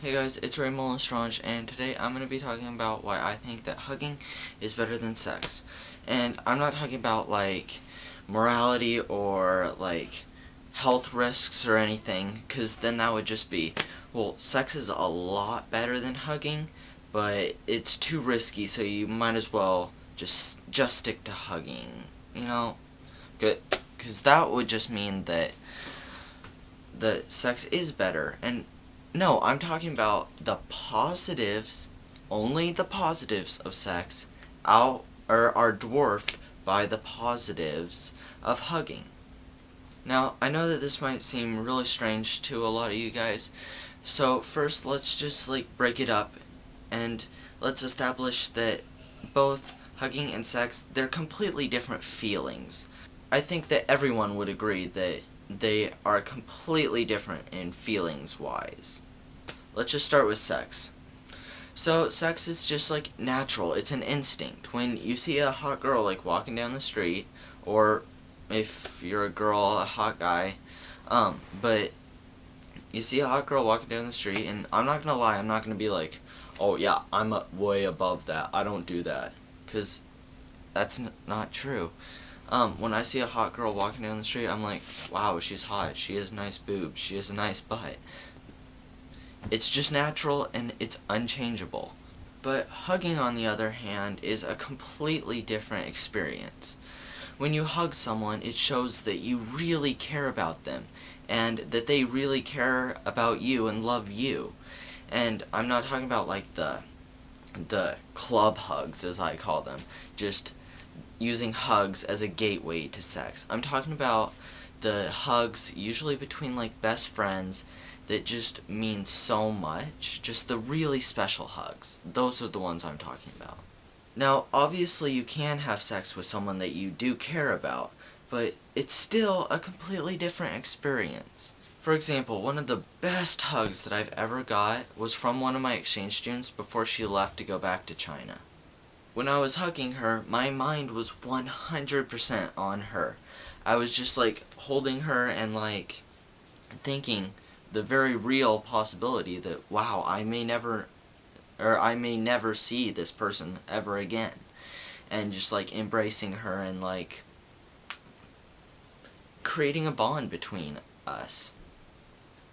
Hey guys, it's Raymond Lestrange, and today I'm going to be talking about why I think that hugging is better than sex. And I'm not talking about, like, morality or, like, health risks or anything, because then that would just be, well, sex is a lot better than hugging, but it's too risky, so you might as well just stick to hugging, you know? Because that would just mean that the sex is better. And no, I'm talking about the positives, only the positives of sex are dwarfed by the positives of hugging. Now, I know that this might seem really strange to a lot of you guys, so first let's just break it up and let's establish that both hugging and sex, they're completely different feelings. I think that everyone would agree that they are completely different in feelings wise. Let's just start with sex. So sex is just natural. It's an instinct. When you see a hot girl walking down the street, or if you're a girl, a hot guy, but you see a hot girl walking down the street, and I'm not gonna lie, I'm not gonna be like, oh yeah, I'm way above that. I don't do that, because that's not true. When I see a hot girl walking down the street, I'm like, wow, she's hot. She has nice boobs. She has a nice butt. It's just natural and it's unchangeable. But hugging, on the other hand, is a completely different experience. When you hug someone, it shows that you really care about them and that they really care about you and love you. And I'm not talking about the club hugs, as I call them, just using hugs as a gateway to sex. I'm talking about the hugs usually between best friends that just mean so much, just the really special hugs. Those are the ones I'm talking about. Now, obviously you can have sex with someone that you do care about, but it's still a completely different experience. For example, one of the best hugs that I've ever got was from one of my exchange students before she left to go back to China. When I was hugging her, my mind was 100% on her. I was just holding her and thinking the very real possibility that, wow, I may never see this person ever again. And just embracing her and creating a bond between us.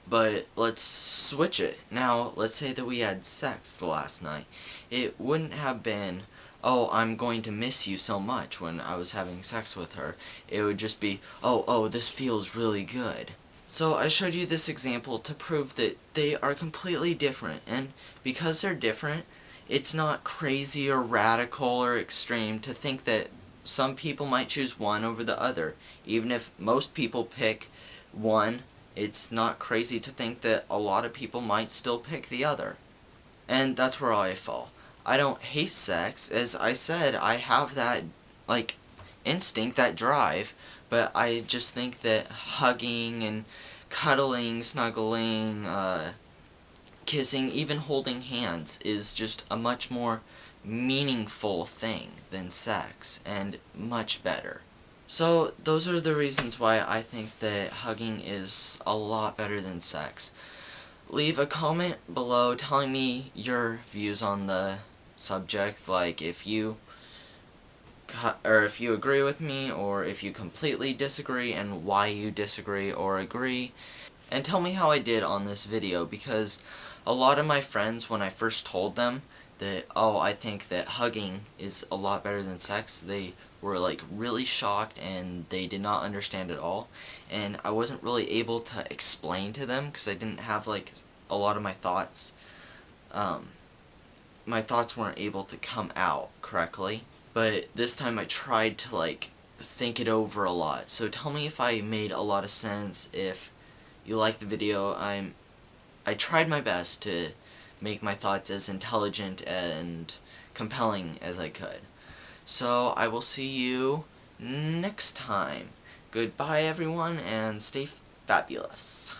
But let's switch it. Now, let's say that we had sex the last night. It wouldn't have been, oh, I'm going to miss you so much when I was having sex with her. It would just be, oh, this feels really good. So I showed you this example to prove that they are completely different, and because they're different, it's not crazy or radical or extreme to think that some people might choose one over the other. Even if most people pick one, it's not crazy to think that a lot of people might still pick the other. And that's where I fall. I don't hate sex. As I said, I have that, instinct, that drive, but I just think that hugging and cuddling, snuggling, kissing, even holding hands is just a much more meaningful thing than sex, and much better. So those are the reasons why I think that hugging is a lot better than sex. Leave a comment below telling me your views on the subject, if you agree with me, or if you completely disagree and why you disagree or agree. And tell me how I did on this video, because a lot of my friends, when I first told them that, oh, I think that hugging is a lot better than sex, they were really shocked and they did not understand at all. And I wasn't really able to explain to them because I didn't have a lot of my thoughts. My thoughts weren't able to come out correctly. But this time I tried to think it over a lot. So tell me if I made a lot of sense. If you like the video, I tried my best to make my thoughts as intelligent and compelling as I could. So I will see you next time. Goodbye everyone, and stay fabulous.